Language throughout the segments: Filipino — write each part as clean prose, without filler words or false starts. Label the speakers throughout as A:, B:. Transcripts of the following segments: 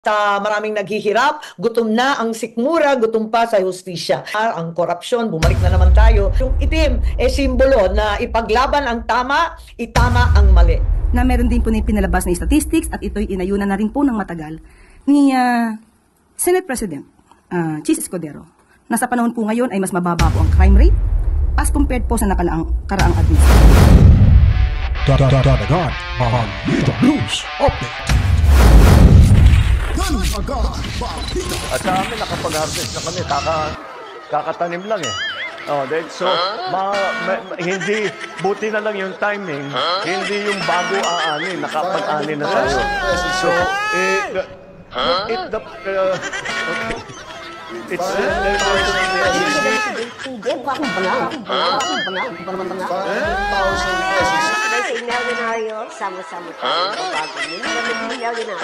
A: Sa maraming naghihirap, gutom na ang sikmura, gutom pa sa hustisya. Ang korupsyon, bumalik na naman tayo. Yung itim, simbolo na ipaglaban ang tama, itama ang mali.
B: Na meron din po na pinalabas na statistics at ito'y inayunan na rin po ng matagal ni Senate President Chis Escudero. Nasa panahon po ngayon ay mas mababa po ang crime rate as compared po sa karaang administration.
C: Dadagan ang Balita News Update.
D: At sa amin, nakapag-harvest na kami, kakatanim lang eh. So, hindi, buti na lang yung timing, hindi yung bago aanin, nakapag-anin na tayo. So, it's
E: milyonaryo, sama-sama tayo bago milyonaryo.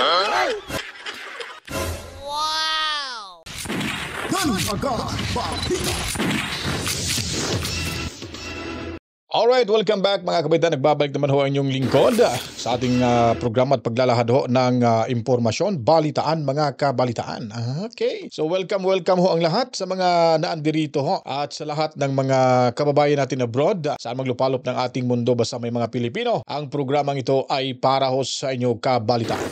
C: Alright, welcome back mga kabataan. Nagbabalik naman ho ang inyong lingkod sa ating programa at paglalahad ho ng impormasyon, balitaan, mga kabalitaan. Okay, so welcome ho ang lahat sa mga naandirito ho at sa lahat ng mga kababayan natin abroad saan maglupalop ng ating mundo basta may mga Pilipino. Ang programang ito ay para ho sa inyong kabalitaan.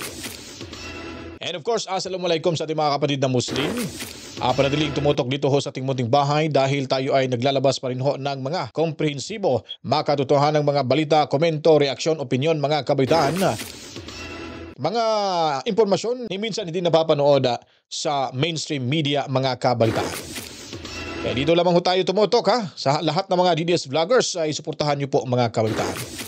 C: And of course, assalamualaikum sa ating mga kapatid na Muslim. Panatiling tumutok dito ho sa ating munting bahay dahil tayo ay naglalabas pa rin ho ng mga komprehensibo, makatotohanan ng mga balita, komento, reaksyon, opinyon, mga kabaitaan. Mga impormasyon ni minsan hindi napapanood sa mainstream media, mga kabalitaan. Kaya dito lamang ho tayo tumutok sa lahat ng mga DDS vloggers ay suportahan niyo po mga kabalitaan.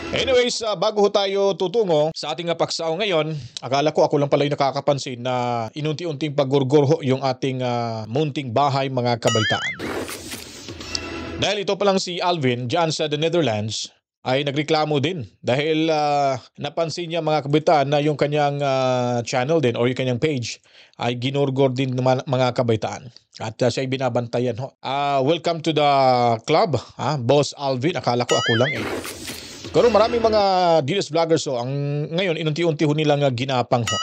C: Anyways, bago ho tayo tutungo sa ating paksao ngayon, akala ko ako lang pala yung nakakapansin na inunti-unting paggurgur ho yung ating munting bahay, mga kabalitaan. Dahil ito pa lang si Alvin dyan sa the Netherlands ay nagreklamo din dahil napansin niya, mga kabalitaan, na yung kanyang channel din or yung kanyang page ay ginurgor din ng mga kabalitaan. At siya ay binabantayan ho. Welcome to the club, Boss Alvin. Akala ko ako lang eh. Pero maraming mga DDS vloggers ang ngayon inunti-unti ho nilang ginapang ho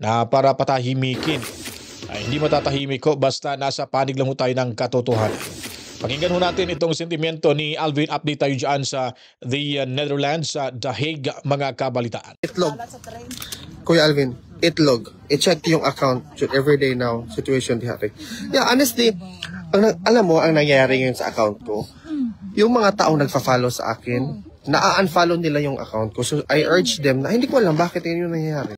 C: na para patahimikin. Ay, hindi matatahimik ho basta nasa panig lang ho tayo ng katotohanan. Pakinggan ho natin itong sentimiento ni Alvin. Update tayo dyan sa the Netherlands, sa The Hague, mga kabalitaan.
F: Itlog. Kuya Alvin, itlog. I-check yung account. Everyday now, situation di happy. Yeah, honestly, alam mo ang nangyayari ngayon sa account ko. Yung mga taong nagfa-follow sa akin, na-unfollow nila yung account ko. So, I urge them na hindi ko alam bakit yun yung nangyayari.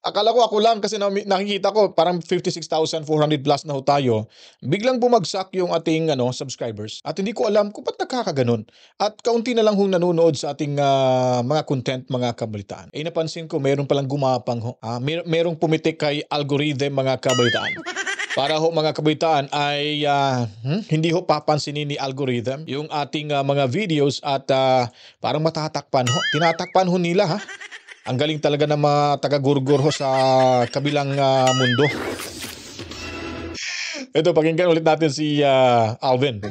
C: Akala ko ako lang kasi nakikita ko parang 56,400 plus na ho tayo. Biglang bumagsak yung ating subscribers. At hindi ko alam kung ba't nagkakaganon. At kaunti na lang hong nanonood sa ating mga content, mga kabalitaan. Napansin ko mayroon palang gumapang ho. Mayroong pumitik kay algorithm, mga kabalitaan. Para ho mga kabaitaan ay hindi ho papansinin ni algorithm yung ating mga videos at parang matatakpan ho. Tinatakpan ho nila Ang galing talaga ng mga taga-gurgur ho sa kabilang mundo. Ito, pakinggan ulit natin si Alvin.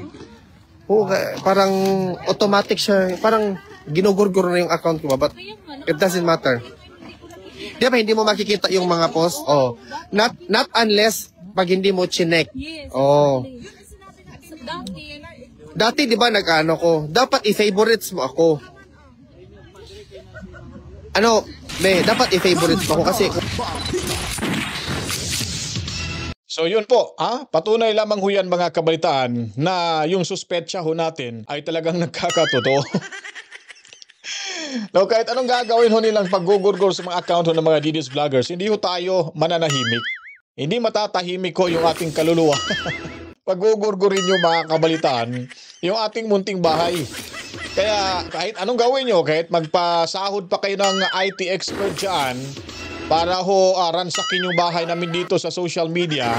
F: Parang automatic siya. Parang ginugurgur na yung account ko. But it doesn't matter. Di ba hindi mo makikita yung mga post? Not unless pag hindi mo chinek. Dati di ba nag-ano ko, dapat i-favorites mo ako. Dapat i-favorites mo ako kasi...
C: So yun po, patunay lamang ho yan, mga kabalitaan, na yung suspetsya ho natin ay talagang nagkakatotoo. No, kahit anong gagawin ho nilang paggugurgur sa mga account ho ng mga DDS vloggers, hindi ho tayo mananahimik. Hindi matatahimik ko yung ating kaluluwa. Paggugurgurin nyo, mga kabalitaan, yung ating munting bahay. Kaya kahit anong gawin nyo, kahit magpasahod pa kayo ng IT expert dyan, para ho ransakin yung bahay namin dito sa social media,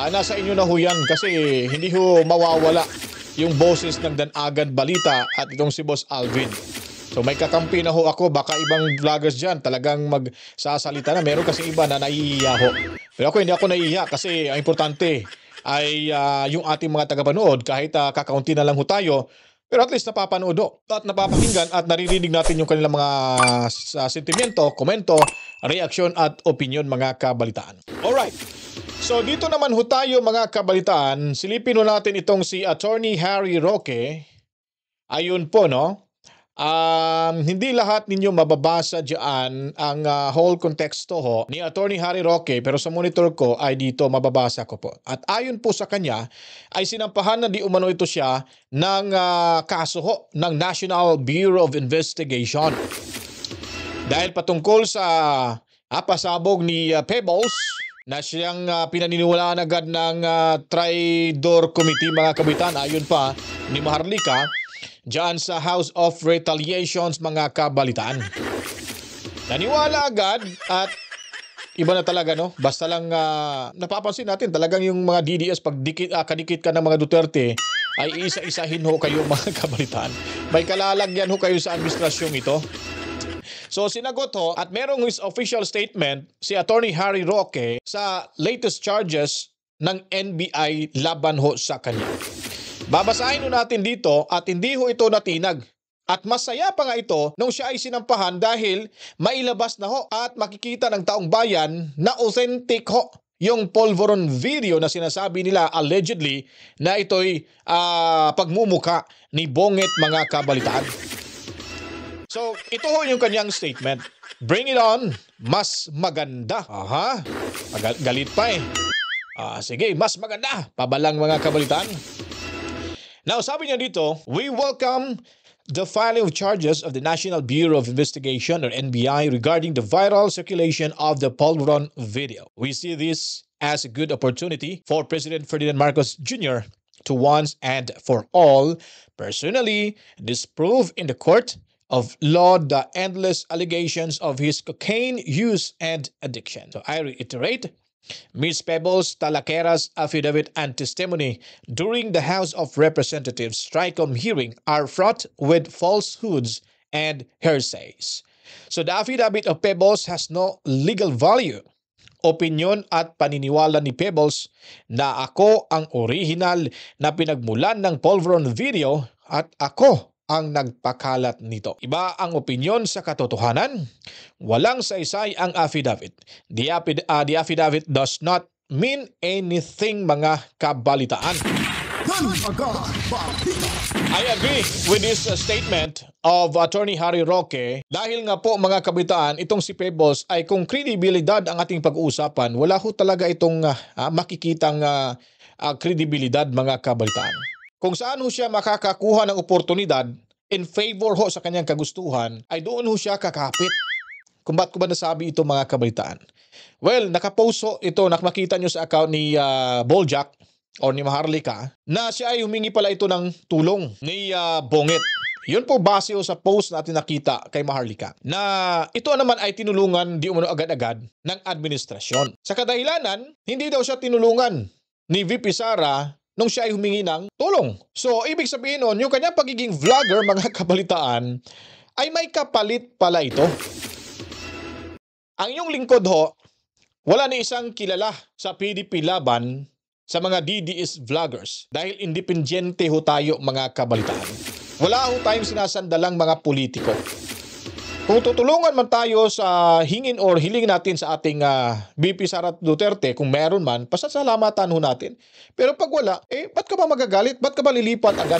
C: nasa inyo na ho yan kasi hindi ho mawawala yung boses ng Danagan Balita at itong si Boss Alvin. So may kakampi na ho ako, baka ibang vloggers dyan talagang magsasalita na. Meron kasi iba na naiiya ho. Pero ako hindi ako naiiya kasi ang importante ay yung ating mga tagapanood, kahit kakaunti na lang ho tayo, pero at least napapanood ho at napapakinggan at naririnig natin yung kanilang mga sentimento, komento reaksyon at opinyon mga kabalitaan. Alright. So dito naman ho tayo mga kabalitaan, silipin ho natin itong si Attorney Harry Roque. Ayun po no. Hindi lahat ninyo mababasa diyan ang whole konteksto ho ni Attorney Harry Roque, pero sa monitor ko ay dito mababasa ko po. At ayon po sa kanya ay sinampahan na di umano ito siya ng kaso ho ng National Bureau of Investigation. Dahil patungkol sa pasabog ni Pebbles na siyang pinaniniwalaan agad ng Tridor Committee mga kabitan, ayon pa ni Maharlika diyan sa House of Retaliations mga kabalitaan. Naniwala agad at iba na talaga no. Basta lang napapansin natin talagang yung mga DDS pag kadikit ka ng mga Duterte ay isa-isahin ho kayo mga kabalitaan. May kalalagyan ho kayo sa administrasyong ito. So sinagot ho at merong his official statement si Attorney Harry Roque sa latest charges ng NBI laban ho sa kanya. Babasahin ho natin dito at hindi ho ito natinag. At masaya pa nga ito nung siya ay sinampahan dahil mailabas na ho at makikita ng taong bayan na authentic ho yung Polvoron video na sinasabi nila allegedly na ito'y pagmumuka ni Bonget mga kabalitaan. So ito ho yung kanyang statement. Bring it on, mas maganda. Aha, galit pa eh. Sige, mas maganda. Pabalang mga kabalitaan. Now, sabi niya dito, we welcome the filing of charges of the National Bureau of Investigation or NBI regarding the viral circulation of the Polvoron video. We see this as a good opportunity for President Ferdinand Marcos Jr. to once and for all personally disprove in the court of law the endless allegations of his cocaine use and addiction. So I reiterate, Ms. Pebbles Talaquera's affidavit and testimony during the House of Representatives Tricom hearing are fraught with falsehoods and hearsays. So the affidavit of Pebbles has no legal value. Opinyon at paniniwala ni Pebbles na ako ang original na pinagmulan ng Polvoron video at ako ang nagpakalat nito. Iba ang opinyon sa katotohanan. Walang saysay ang affidavit. The affidavit does not mean anything mga kabalitaan. I agree with this statement of Attorney Harry Roque dahil nga po mga kabalitaan, itong si Pebbles ay kung kredibilidad ang ating pag-uusapan, wala ho talaga itong makikitang kredibilidad mga kabalitaan. Kung saan ho siya makakakuha ng oportunidad in favor ho sa kanyang kagustuhan, ay doon ho siya kakapit. Kung ba't ko ba nasabi ito mga kabalitaan? Well, nakapost ho ito, nakmakita nyo sa account ni Boljak o ni Maharlika na siya ay humingi pala ito ng tulong ni Bonget. Yun po base ho sa post natin nakita kay Maharlika na ito naman ay tinulungan di umano agad-agad ng administrasyon. Sa kadahilanan, hindi daw siya tinulungan ni VP Sara nung siya ay humingi ng tulong. So, ibig sabihin nun, yung kanyang pagiging vlogger, mga kabalitaan, ay may kapalit pala ito. Ang inyong lingkod ho, wala ni isang kilala sa PDP laban sa mga DDS vloggers dahil independyente ho tayo mga kabalitaan. Wala ho tayong sinasandalang mga politiko. Kung tutulungan man tayo sa hingin or hiling natin sa ating VP Sara Duterte, kung meron man, pasasalamatan ho natin. Pero pag wala, ba't ka ba magagalit? Ba't ka ba lilipat agad?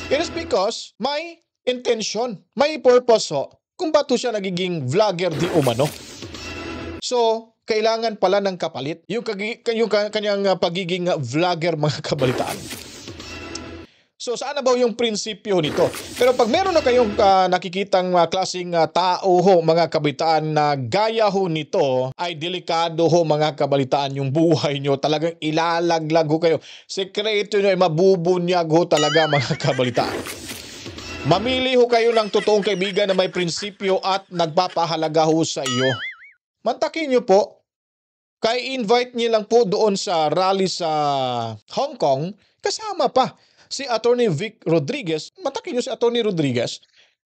C: It is because may intention, may purpose ho, kung ba't ho siya nagiging vlogger di umano. So, kailangan pala ng kapalit yung kanyang pagiging vlogger mga kabalitaan. So saan na ba yung prinsipyo nito? Pero pag meron na kayong nakikitang klaseng tao ho, mga kabalitaan na gaya ho nito, ay delikado ho mga kabalitaan yung buhay nyo. Talagang ilalaglag ho kayo. Sekreto nyo ay mabubunyag ho talaga mga kabalitaan. Mamili ho kayo ng totoong kaibigan na may prinsipyo at nagpapahalaga ho sa iyo. Mantakin nyo po. Kaya invite nyo lang po doon sa rally sa Hong Kong, kasama pa si Attorney Vic Rodriguez. Matakin nyo si Attorney Rodriguez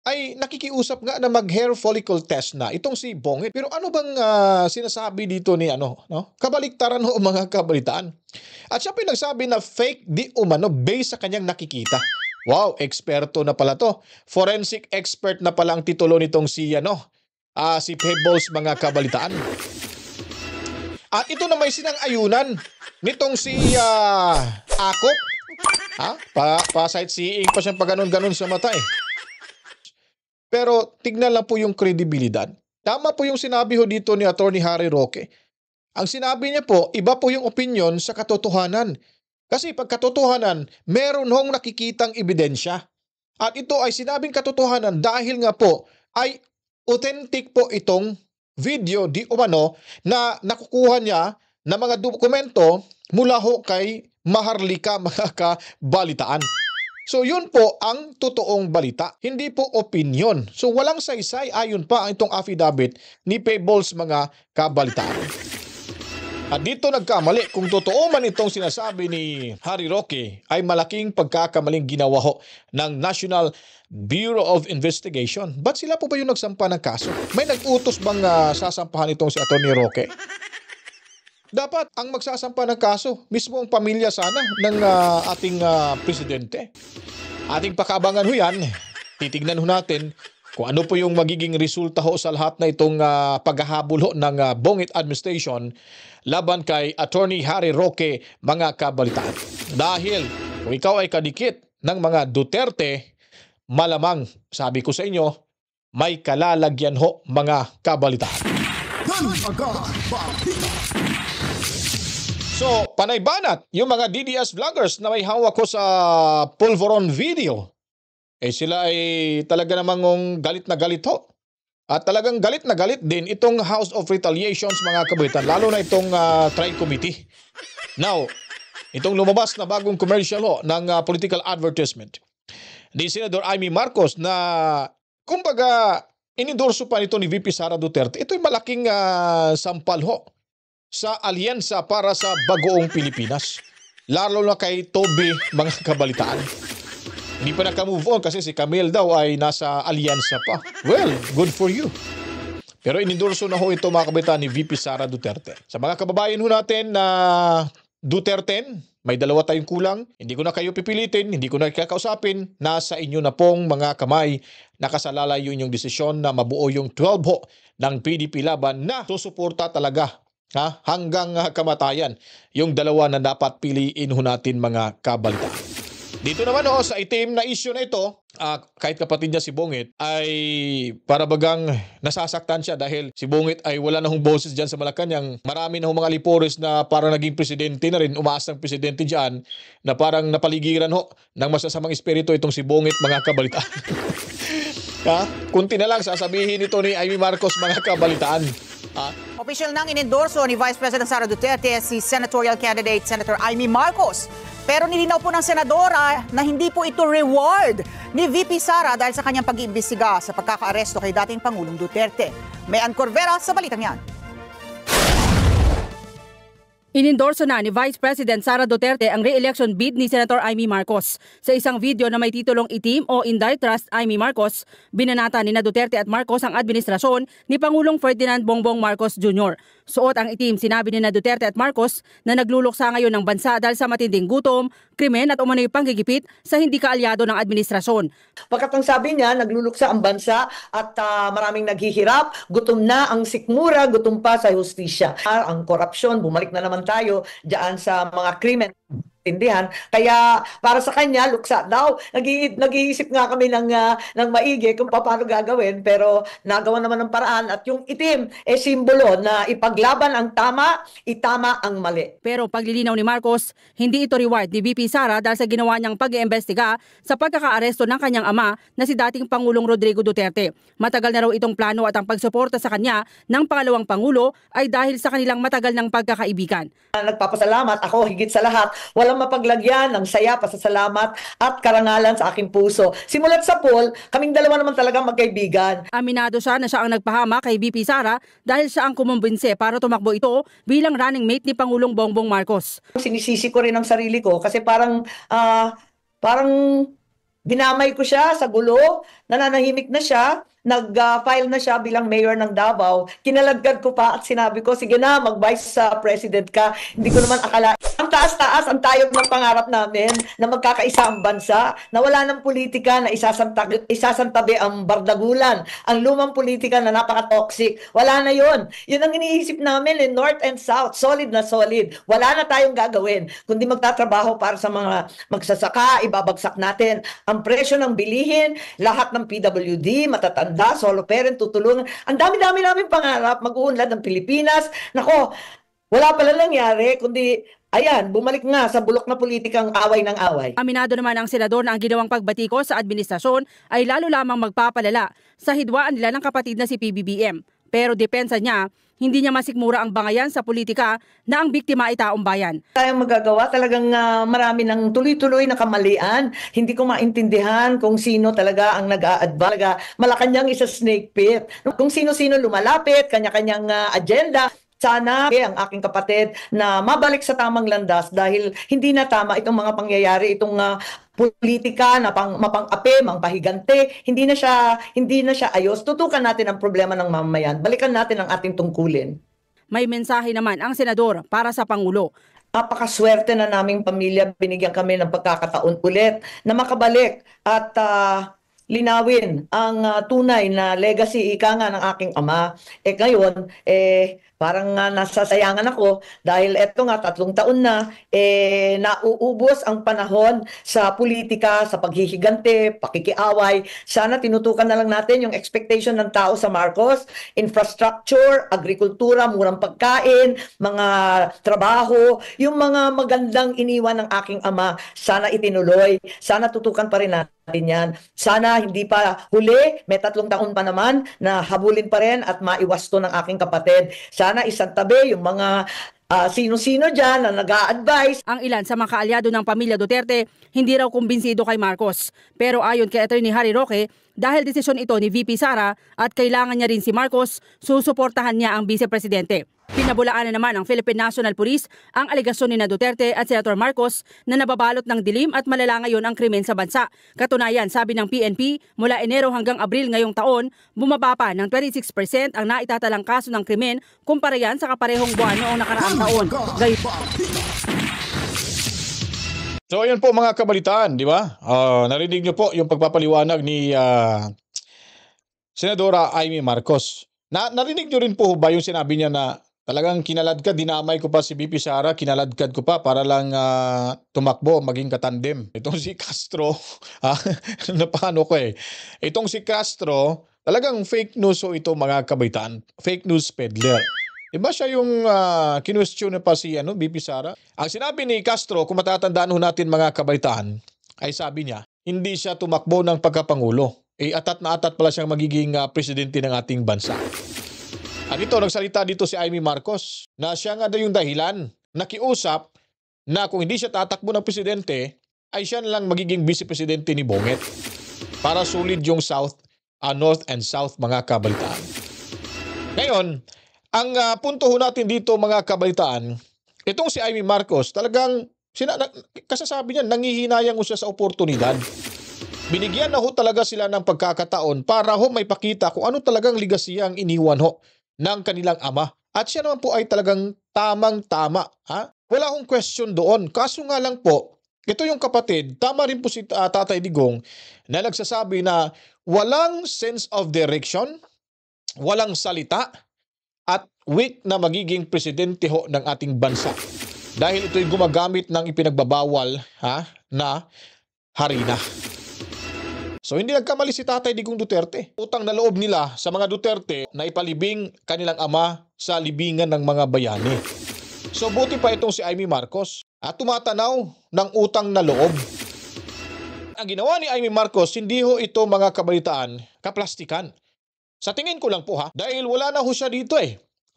C: ay nakikiusap nga na mag-hair follicle test na itong si Bonget. Pero ano bang sinasabi dito ni no? Kabaliktaran ho mga kabalitaan. At siya pinagsabi na fake di umano based sa kanyang nakikita. Wow, eksperto na pala to. Forensic expert na pala ang titulo nitong si si Pebbles mga kabalitaan. At ito na may sinang-ayunan nitong si Akop. Pa-sightseeing pa siyang paganon-ganon sa mata eh. Pero tignan lang po yung kredibilidad. Tama po yung sinabi ho dito ni Attorney Harry Roque. Ang sinabi niya po, iba po yung opinion sa katotohanan. Kasi pag katotohanan, meron hong nakikitang ebidensya. At ito ay sinabing katotohanan dahil nga po ay authentic po itong video di umano na nakukuha niya na mga dokumento mula ho kay Maharlika mga kabalitaan. So yun po ang totoong balita, hindi po opinion. So walang saysay ayon pa ang itong affidavit ni Pebbles mga kabalitaan. At dito nagkamali, kung totoo man itong sinasabi ni Harry Roque ay malaking pagkakamaling ginawa ho ng National Bureau of Investigation. Ba't sila po ba yung nagsampa ng kaso? May nag-utos bang sasampahan itong si Atty. Roque? Dapat ang magsasampa ng kaso, mismo ang pamilya sana ng ating presidente. Ating pakabangan ho yan, titignan ho natin kung ano po yung magiging resulta ho sa lahat na itong paghahabol ho ng Bongit administration laban kay Attorney Harry Roque mga kabalitaan. Dahil kung ikaw ay kadikit ng mga Duterte, malamang, sabi ko sa inyo, may kalalagyan ho mga kabalitaan. So, panay banat yung mga DDS vloggers na may hawak ko sa Pulveron video. Sila ay talaga namang galit na galit ho. At talagang galit na galit din itong House of Retaliations mga kabalitan, lalo na itong Tri-Committee. Now, itong lumabas na bagong commercial ho ng political advertisement ni Senador Amy Marcos na kumbaga inendorso pa nito ni VP Sara Duterte. Ito'y malaking sampal ho sa alyansa para sa bagoong Pilipinas. Lalo na kay Toby mga kabalitaan. Hindi pa naka-move on kasi si Camille daw ay nasa alyansa pa. Well, good for you. Pero inendorso na ho ito mga kabalitaan ni VP Sara Duterte. Sa mga kababayan ho natin na Duterte, may dalawa tayong kulang. Hindi ko na kayo pipilitin, hindi ko na kakausapin. Nasa inyo na pong mga kamay nakasalalay yung inyong desisyon na mabuo yung 12 ho ng PDP laban na susuporta talaga hanggang kamatayan yung dalawa na dapat piliin ho natin mga kabalitaan. Dito naman sa itim na issue na ito, kahit kapatid niya si Bongit ay para bagang nasasaktan siya dahil si Bongit ay wala na hong boses dyan sa Malacanang. Marami na hong mga lipores na parang naging presidente na rin, umaasang presidente dyan na parang napaligiran ho ng masasamang espiritu itong si Bongit mga kabalitaan. Kunti na lang sasabihin ito ni Amy Marcos mga kabalitaan.
G: Official nang inendorso ni Vice President Sara Duterte si senatorial candidate Senator Amy Marcos. Pero nilinaw po ng senadora na hindi po ito reward ni VP Sara dahil sa kanyang pag-iimbestiga sa pagkakaaresto kay dating Pangulong Duterte. Mayan Corvera sa balitang yan.
B: Inendorso na ni Vice President Sara Duterte ang re-election bid ni Senator Amy Marcos. Sa isang video na may titulong Itim o Inday Trust Amy Marcos, binanata ni Duterte at Marcos ang administrasyon ni Pangulong Ferdinand Bongbong Marcos Jr. Suot ang itim, sinabi ni Duterte at Marcos na nagluluksa ngayon ng bansa dahil sa matinding gutom, krimen at umano'y panggigipit sa hindi kaalyado ng administrasyon.
A: Pagkat ang sabi niya, nagluluksa ang bansa at maraming naghihirap, gutom na ang sikmura, gutom pa sa hustisya. Ang korupsyon, bumalik na naman tayo diyan sa mga krimen. Kaya para sa kanya, luksa daw. Nag-iisip nga kami ng maigi kung paano gagawin, pero nagawa naman ng paraan at yung itim simbolo na ipaglaban ang tama, itama ang mali.
B: Pero paglilinaw ni Marcos, hindi ito reward ni VP Sara dahil sa ginawa niyang pag-iimbestiga sa pagkakaaresto ng kanyang ama na si dating Pangulong Rodrigo Duterte. Matagal na raw itong plano at ang pagsuporta sa kanya ng pangalawang Pangulo ay dahil sa kanilang matagal ng pagkakaibigan.
A: Nagpapasalamat ako higit sa lahat. Walang mapaglagyan ng saya, pasasalamat at karangalan sa aking puso. Simulat sa poll, kaming dalawa naman talagang magkaibigan.
B: Aminado siya na siya ang nagpahama kay VP Sara dahil siya ang kumumbinse para tumakbo ito bilang running mate ni Pangulong Bongbong Marcos.
A: Sinisisi ko rin ang sarili ko kasi parang dinamay ko siya sa gulo, nananahimik na siya, nag-file na siya bilang mayor ng Davao. Kinaladkad ko pa at sinabi ko, sige na, mag-vice president ka. Hindi ko naman akala. Ang taas-taas, ang tayog ng pangarap namin na magkakaisa ang bansa, na wala ng politika na isasantabi ang bardagulan, ang lumang politika na napaka-toxic. Wala na yon. Yun ang iniisip namin, North and South, solid na solid. Wala na tayong gagawin, kundi magtatrabaho para sa mga magsasaka, ibabagsak natin ang presyo ng bilihin, lahat ng PWD, matatanda, solo parent, tutulungan. Ang dami-dami namin pangarap, mag-uunlad ng Pilipinas. Nako, wala pala nangyari, kundi ayan, bumalik nga sa bulok na politikang away ng away.
H: Aminado naman ang senador na ang ginawang pagbatiko sa administrasyon ay lalo lamang magpapalala sa hidwaan nila ng kapatid na si PBBM. Pero depensa niya, hindi niya masikmura ang bangayan sa politika na ang biktima ay taong bayan.
A: Tayong magagawa, talagang marami ng tuloy-tuloy na kamalian. Hindi ko maintindihan kung sino talaga ang nag-a-advise. Malacanang is a snake pit. Kung sino-sino lumalapit, kanya-kanyang agenda. Sana ang aking kapatid na mabalik sa tamang landas dahil hindi na tama itong mga pangyayari, itong politika na mapang-ape, mangpahigante, hindi na siya ayos. Tutukan natin ang problema ng mamamayan. Balikan natin ang ating tungkulin.
H: May mensahe naman ang senador para sa Pangulo.
A: Napakaswerte na naming pamilya, binigyan kami ng pagkakataon ulit na makabalik at linawin ang tunay na legacy ika nga ng aking ama. Ngayon, parang nasasayangan ako dahil eto nga 3 taon na nauubos ang panahon sa politika, sa paghihigante, pakikiaway. Sana tinutukan na lang natin yung expectation ng tao sa Marcos, infrastructure, agrikultura, murang pagkain, mga trabaho, yung mga magandang iniwan ng aking ama, sana itinuloy, sana tutukan pa rin natin yan. Sana hindi pa huli, may 3 taon pa naman na habulin pa rin at maiwasto ng aking kapatid. Sana isang tabi yung mga sino-sino dyan na nag-a-advise.
H: Ang ilan sa mga kaalyado ng pamilya Duterte hindi raw kumbinsido kay Marcos. Pero ayon kay Attorney Harry Roque, dahil desisyon ito ni VP Sara at kailangan niya rin si Marcos, susuportahan niya ang vice-presidente. Pinabulaanan naman ng Philippine National Police ang aligasyon ni Duterte at Senator Marcos na nababalot ng dilim at malala ngayon ang krimen sa bansa. Katunayan, sabi ng PNP, mula Enero hanggang Abril ngayong taon, bumaba pa ng 26% ang naitatalang kaso ng krimen kumpara yan sa kaparehong buwan noong nakaraang taon.
C: So ayan po mga kabalitaan, di ba? Narinig niyo po yung pagpapaliwanag ni Senadora Amy Marcos. Narinig niyo rin po ba yung sinabi niya na talagang kinaladkad, dinamay ko pa si VP Sara, kinaladkad ko pa para lang tumakbo, maging katandem. Itong si Castro, napano ko itong si Castro, talagang fake news o ito mga kabaitaan, fake news peddler. Iba siya yung kinwestiyon na pa si VP Sara. Ang sinabi ni Castro, kung matatandaan natin mga kabaitaan, ay sabi niya, hindi siya tumakbo ng pagkapangulo. Atat na atat pala siyang magiging presidente ng ating bansa. At ito, nagsalita dito si Amy Marcos na siya nga daw yung dahilan, nakiusap na kung hindi siya tatakbo ng presidente, ay siya na lang magiging vice-presidente ni Bonget para sulit yung North and South mga kabalitaan. Ngayon, ang punto natin dito mga kabalitaan, itong si Amy Marcos talagang, kasasabi niya, nangihinayang siya sa oportunidad. Binigyan na talaga sila ng pagkakataon para may pakita kung ano talagang legacy ang iniwan ng kanilang ama. At siya naman po ay talagang tamang-tama. Wala akong question doon. Kaso nga lang po, ito yung kapatid, tama rin po si Tatay Digong na nagsasabi na walang sense of direction, walang salita, at weak na magiging presidente ng ating bansa. Dahil ito'y gumagamit ng ipinagbabawal na harina. So hindi nagkamali si Tatay Digong Duterte. Utang na loob nila sa mga Duterte na ipalibing kanilang ama sa libingan ng mga bayani. So buti pa itong si Amy Marcos at tumatanaw ng utang na loob. Ang ginawa ni Amy Marcos, hindi ito mga kabalitaan, kaplastikan. Sa tingin ko lang po dahil wala na siya dito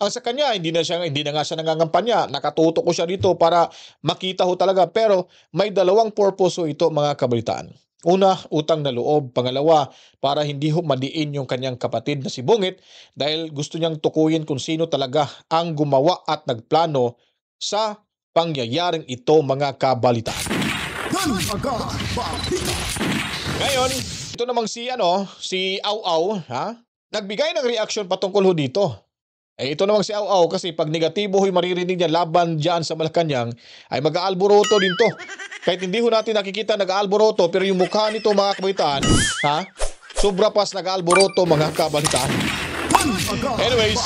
C: Ang sa kanya, hindi na nga siya nangangampanya. Nakatutok siya dito para makita talaga. Pero may dalawang purpose ito mga kabalitaan. Una, utang na loob. Pangalawa, para hindi madiin yung kanyang kapatid na si Bungit dahil gusto niyang tukuyin kung sino talaga ang gumawa at nagplano sa pangyayaring ito mga kabalitaan. Ngayon, ito namang si Au Au, nagbigay ng reaction patungkol dito. Ay ito namang si Au kasi pag negatibo ho'y maririnig niya laban diyan sa Malacanang ay mag-aalboroto din to. Kahit hindi ho natin nakikita nag-aalboroto pero yung mukha nito mga kabalitaan, ha? Sobra pas nag-aalboroto mga kabalitaan. Anyways,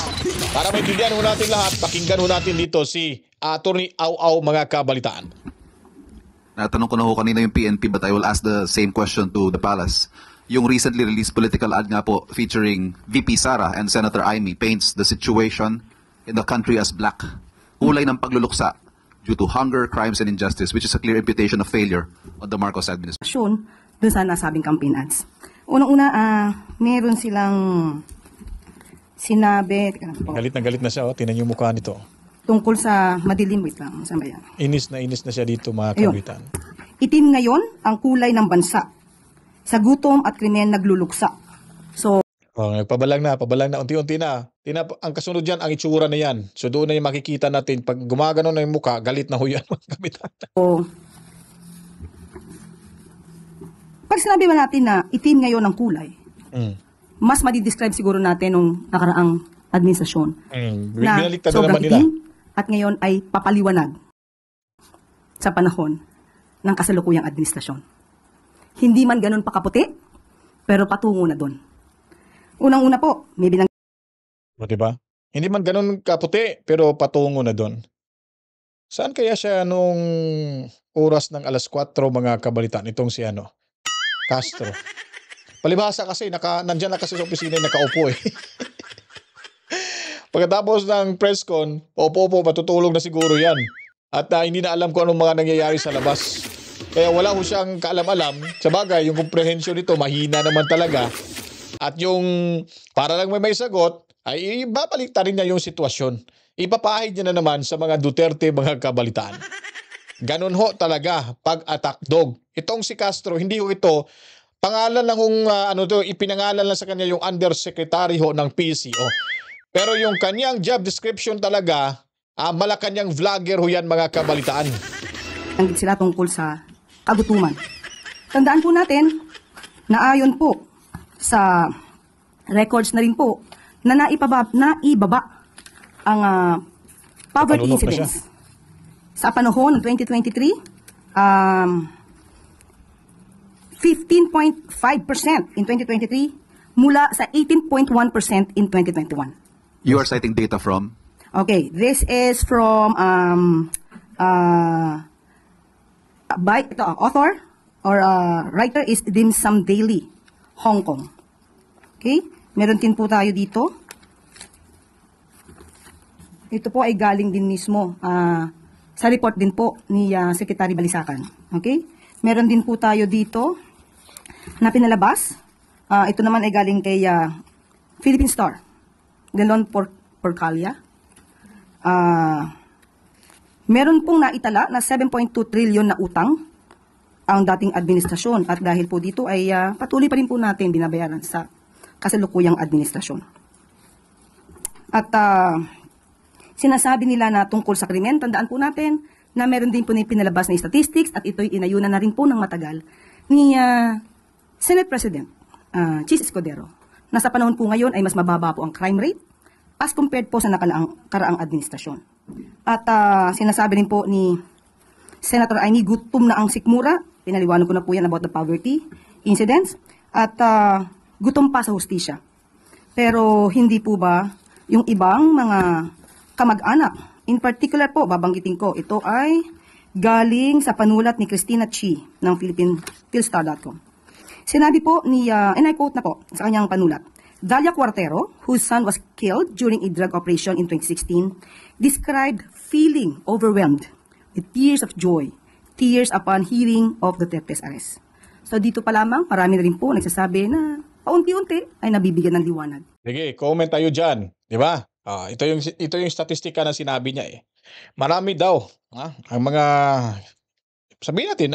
C: para maintindihan ho natin lahat, pakinggan ho natin dito si Attorney Au mga kabalitaan.
I: Natanong ko na ho kanina yung PNP but I will ask the same question to the Palace. Yung recently released political ad nga po featuring VP Sara and Senator Amy paints the situation in the country as black. Kulay ng pagluluksa due to hunger, crimes, and injustice, which is a clear imputation of failure on the Marcos administration.
B: Doon sa nasabing campaign ads. Unang-una, meron silang sinabi, teka lang po,
C: Galit na siya, oh. Tingnan yung mukha nito.
B: tungkol sa madilim, wait lang, saan ba yan?
C: Inis na siya dito mga
B: Ayun.
C: kabalitaan.
B: Itim ngayon ang kulay ng bansa. Sa gutom at krimen nagluluksa. So,
C: Oh, pabalang na, unti-unti na. Ang kasunod dyan, ang itsura na yan. So doon na yung makikita natin, pag gumagano na yung mukha, galit na ho yan mga kabalitaan.
B: pag sinabi man natin na itim ngayon ang kulay, mas madidescribe siguro natin nung nakaraang administrasyon. Na
C: Binaliktad na
B: sobrang
C: naman nila.
B: itim at ngayon ay papaliwanag sa panahon ng kasalukuyang administrasyon. Hindi man ganun pakaputi, pero patungo na doon. Unang-una po, may binang
C: O, diba? Hindi man ganun kaputi, pero patungo na doon. Saan kaya siya nung oras ng alas 4 mga kabalitaan? Itong si Castro. Palibhasa kasi, nandyan na kasi sa opisina nakaupo eh. Pagkatapos ng press con, opo, matutulog na siguro yan. At hindi na alam kung anong mga nangyayari sa labas. Kaya wala ho siyang kaalam-alam. Sa bagay, yung comprehension nito, mahina naman talaga. At yung para lang may sagot, ay ibabaliktarin niya yung sitwasyon. Ipapahid niya na naman sa mga Duterte mga kabalitaan. Ganun ho talaga pag-attack dog. Itong si Castro, hindi ho ito, pangalan lang ipinangalan lang sa kanya yung undersecretary ho ng PCO. Pero yung kanyang job description talaga, Malacanang vlogger ho yan mga kabalitaan.
B: Nanggit sila tungkol sa kagutuman. Tandaan po natin na ayon po sa records na rin po na naibaba ang poverty
C: Panunok na
B: incidence. Sa panahon ng 2023, 15.5% in 2023 mula sa 18.1% in 2021.
I: You are citing data from?
B: Okay, this is from author or writer is Dim Sum Daily, Hong Kong. Okay, meron din po tayo dito. Ito po ay galing din mismo sa report din po ni Secretary Balisacan. Okay, meron din po tayo dito na pinalabas. Ito naman ay galing kay Philippine Star, Delon Porcalia. Meron pong naitala na 7.2 trillion na utang ang dating administrasyon at dahil po dito ay patuloy pa rin po natin binabayaran sa kasalukuyang administrasyon. At sinasabi nila na tungkol sa krimen, tandaan po natin na meron din po na pinalabas na statistics at ito'y inayunan na rin po ng matagal ni Senate President Chis Escudero na sa panahon po ngayon ay mas mababa po ang crime rate as compared po sa nakaraang administrasyon. At sinasabi rin po ni Senator Amy, gutom na ang sikmura. Pinaliwanag ko na po yan about the poverty incidents. At gutom pa sa hustisya. Pero hindi po ba yung ibang mga kamag-anak, in particular po, babanggitin ko, ito ay galing sa panulat ni Christina Chi ng Philstar.com. Sinabi po ni, and I quote na po sa kanyang panulat, Dalia Cuartero, whose son was killed during a drug operation in 2016, described feeling overwhelmed with tears of joy, tears upon hearing of Duterte's arrest. So dito pa lamang, marami na rin po nagsasabi na paunti-unti ay nabibigyan ng liwanag.
C: Sige, comment tayo dyan. Di ba? Ito yung statistika na sinabi niya eh. Marami daw ang mga, sabihin natin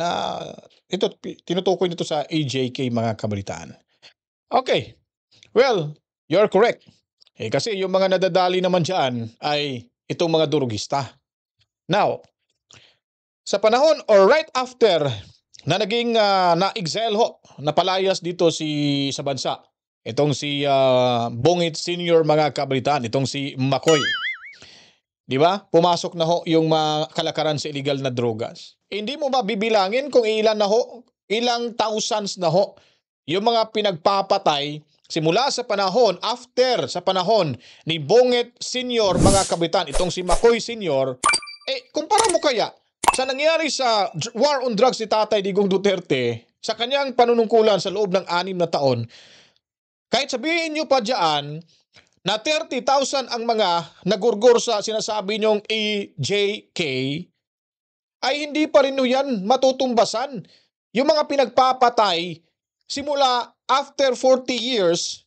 C: ito, tinutukoy nito sa AJK mga kabalitaan. Okay. Well, you're correct. Kasi yung mga nadadali naman dyan ay itong mga durugista. Now, sa panahon or right after na naging na-exile ho, napalayas dito sa bansa, Itong si Bongit Senior mga kabalitaan, itong si Makoy. Di ba? Pumasok na ho yung mga kalakaran sa illegal na drogas. Hindi mo mabibilangin kung ilan na ho, ilang thousands na ho yung mga pinagpapatay simula sa panahon, sa panahon ni Bongit Senior mga kabitan, itong si Makoy Senior. Kumpara mo kaya sa nangyari sa war on drugs ni Tatay Digong Duterte sa kanyang panunungkulan sa loob ng 6 na taon, kahit sabihin nyo pa dyan na 30,000 ang mga nagurgur sa sinasabi nyong EJK, ay hindi pa rin yan matutumbasan. Yung mga pinagpapatay simula after 40 years,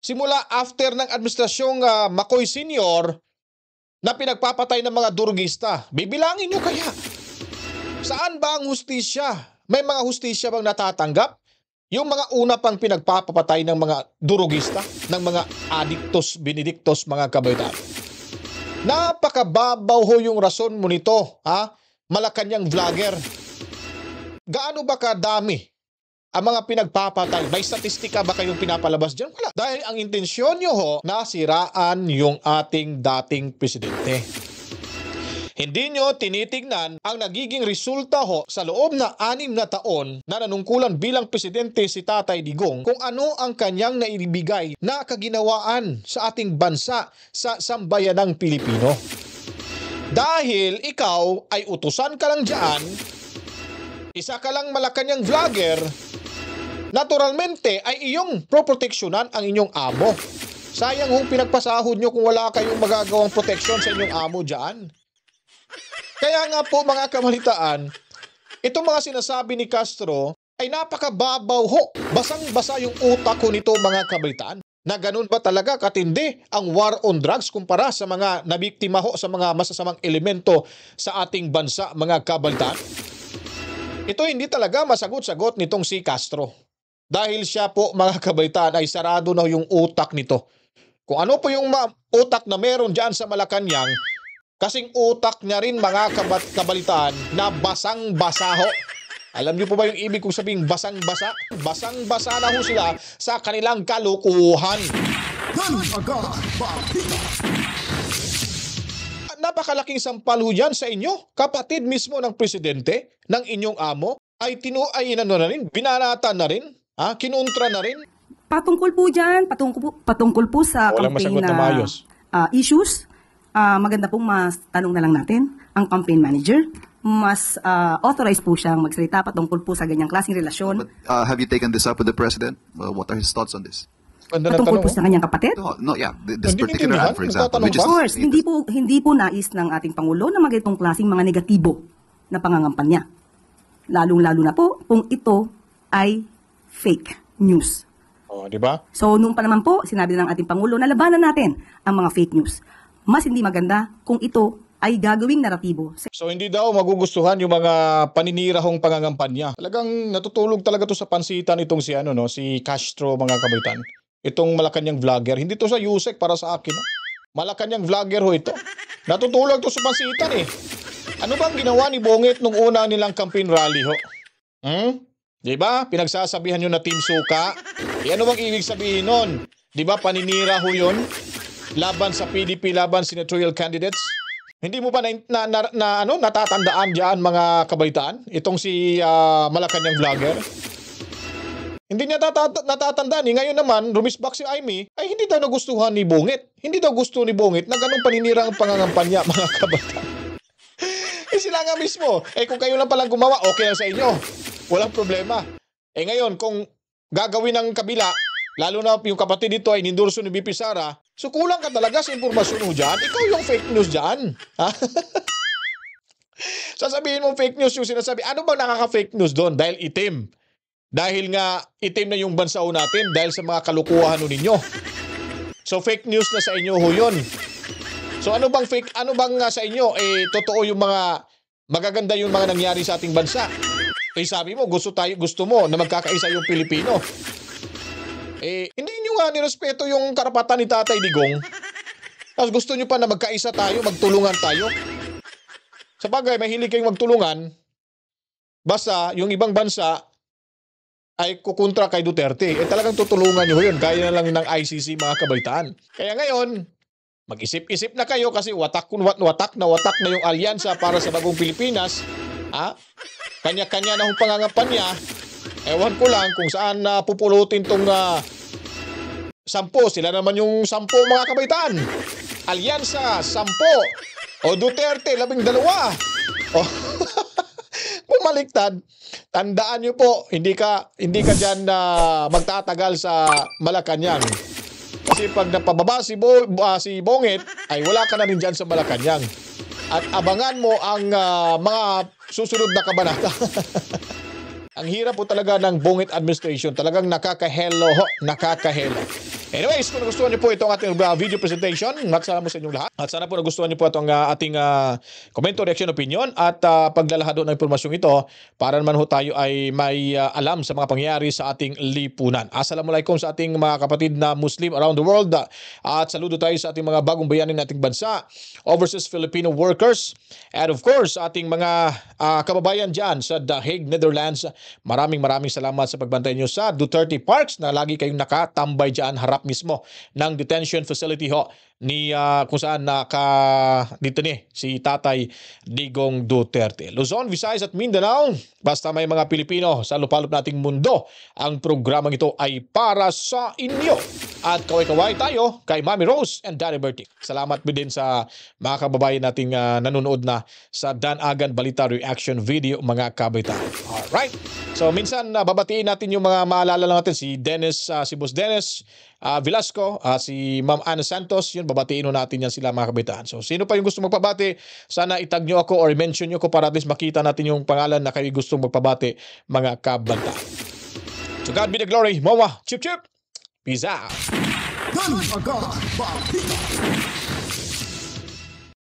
C: simula after ng administrasyong Makoy Senior na pinagpapatay ng mga durugista. Bibilangin nyo kaya? Saan ba ang hustisya? May mga hustisya bang natatanggap? Yung mga una pang pinagpapatay ng mga durugista, ng mga adiktos, benediktos, mga kabaitan. Napakababaw ho yung rason mo nito, Malacanang vlogger. Gaano ba kadami ang mga pinagpapatay? May statistika ba kayong pinapalabas dyan? Wala. Dahil ang intensyon nyo ho, nasiraan yung ating dating presidente. Hindi nyo tinitignan ang nagiging resulta ho sa loob na 6 na taon na nanungkulan bilang presidente si Tatay Digong kung ano ang kanyang naibigay na kaginawaan sa ating bansa sa sambayanang Pilipino. Dahil ikaw ay utusan ka lang dyan, isa ka lang Malacanang vlogger, naturalmente ay iyong proproteksyonan ang inyong amo. Sayang hong pinagpasahod nyo kung wala kayong magagawang proteksyon sa inyong amo dyan. Kaya nga po mga kamalitaan, itong mga sinasabi ni Castro ay napakababaw ho. Basang-basa yung utak ko nito mga kamalitaan. Na ganun ba talaga katindi ang war on drugs kumpara sa mga nabiktima ho sa mga masasamang elemento sa ating bansa mga kabalitaan? Ito hindi talaga masagot-sagot nitong si Castro. Dahil siya po mga kabalitaan ay sarado na yung utak nito. Kung ano po yung utak na meron dyan sa Malacanang, kasing utak niya rin mga kabalitaan na basang-basa ho. Alam niyo po ba yung ibig kong sabing basang-basa? Basang-basa na ho sila sa kanilang kalukuhan. Napakalaking sampal ho yan sa inyo. Kapatid mismo ng presidente, ng inyong amo, ay binanatan na rin, kinontra na rin.
B: Patungkol po dyan, patungkol po sa
C: Walang
B: campaign
C: masagot na maayos.
B: Issues, maganda pong mas tanong na lang natin ang campaign manager. Mas authorized po siyang magsalita patungkol po sa ganyang klaseng relasyon.
I: But, have you taken this up with the President? What are his thoughts on this?
B: Patungkol po sa kanyang kapatid?
I: No, yeah. This
C: Hindi
I: particular
C: nila,
I: ad, for example.
C: nagtatanong
I: Which
C: ba?
B: Of course, hindi po nais ng ating Pangulo na magitong klaseng mga negatibo na pangangampanya. Lalong-lalo na po kung ito ay fake news.
C: Di ba?
B: So, noon pa naman po, sinabi ng ating Pangulo na labanan natin ang mga fake news. Mas hindi maganda kung ito ay gagawing naratibo.
C: So hindi daw magugustuhan yung mga paninirahong pangangampanya. Talagang natutulog talaga to sa pansitan itong si Castro mga kabaitan. Itong Malacanang vlogger. Hindi to sa Yusek para sa akin. Malacanang vlogger ho ito. Natutulog to sa pansitan eh. Ano bang ginawa ni Bongit nung una nilang campaign rally ho? Diba? Pinagsasabihan nyo na Team Suka. Ano bang ibig sabihin nun? Diba paninira ho yun? Laban sa PDP, laban senatorial candidates? Hindi mo ba natatandaan diyan mga kabaitaan? Itong si Malacanang vlogger? Hindi niya natatandaan. Ngayon naman, rumisbak si Amy, ay hindi daw nagustuhan ni Bongit. Hindi daw gusto ni Bongit na ganun paninirang pangangampanya mga kabaitaan. Sila nga mismo. Kung kayo lang palang gumawa, okay lang sa inyo. Walang problema. Ngayon, kung gagawin ng kabila, lalo na yung kapatid dito ay nindurso ni BP Sara, so kulang ka talaga sa impormasyon mo dyan. Ikaw yung fake news dyan. Sasabihin mong fake news yung sinasabi. Ano bang nakaka-fake news doon? Dahil itim. Dahil nga itim na yung bansa natin dahil sa mga kalukuhan ninyo. So fake news na sa inyo ho yun. So ano bang sa inyo? Totoo yung mga magaganda yung mga nangyari sa ating bansa. Sabi mo, gusto mo na magkakaisa yung Pilipino. Hindi nyo nga nirespeto yung karapatan ni Tatay Digong. Tapos gusto nyo pa na magkaisa tayo, magtulungan tayo. Sa bagay, mahilig kayong magtulungan. Basta, yung ibang bansa ay kukontra kay Duterte. Talagang tutulungan nyo yun. Gaya na lang ng ICC mga kabalitaan. Kaya ngayon, mag-isip-isip na kayo kasi watak na yung alyansa para sa bagong Pilipinas. Kanya-kanya na yung pangangampanya. Ewan ko lang kung saan pupulutin tong 10. Sila naman yung 10 mga kabaitan. Alyansa, 10. O Duterte, 12. O, bumaliktad. Tandaan nyo po, hindi ka dyan magtatagal sa Malacanang. Kasi pag napababa si Bongit, ay wala ka na rin dyan sa Malacanang. At abangan mo ang mga susunod na kabanata. Ang hirap po talaga ng Bongit administration. Talagang nakakahelo. Anyways, kung nagustuhan niyo po itong ating video presentation, magsalamat sa inyong lahat. At sana po nagustuhan niyo po itong ating komento, reaction, opinion at paglalahad ng impormasyong ito para naman ho tayo ay may alam sa mga pangyayari sa ating lipunan. Assalamualaikum sa ating mga kapatid na Muslim around the world at saludo tayo sa ating mga bagong bayanin nating bansa, overseas Filipino workers, and of course sa ating mga kababayan dyan sa The Hague, Netherlands. Maraming salamat sa pagbantay niyo sa Duterte Parks na lagi kayong nakatambay dyan harap mismo ng detention facility ho ni kung saan dito ni si Tatay Digong Duterte. Luzon, Visayas at Mindanao, basta may mga Pilipino sa lupalop nating mundo, ang programang ito ay para sa inyo. At kaway-kaway tayo kay Mami Rose and Daddy Bertie. Salamat din sa mga kababayan nating nanonood na sa Dan Agan Balita Reaction Video mga kabaitan. Alright. So minsan babatiin natin yung mga maalala lang natin si Dennis, si Boss Dennis Velasco, si Ma'am Ana Santos, yun babatiin natin yan sila mga kabaitan. So sino pa yung gusto magpabati, sana itag nyo ako or mention nyo ko para at least makita natin yung pangalan na kayo gustong magpabati mga kabaitan. To God be the glory. Mawa. Chip chip. Peace out.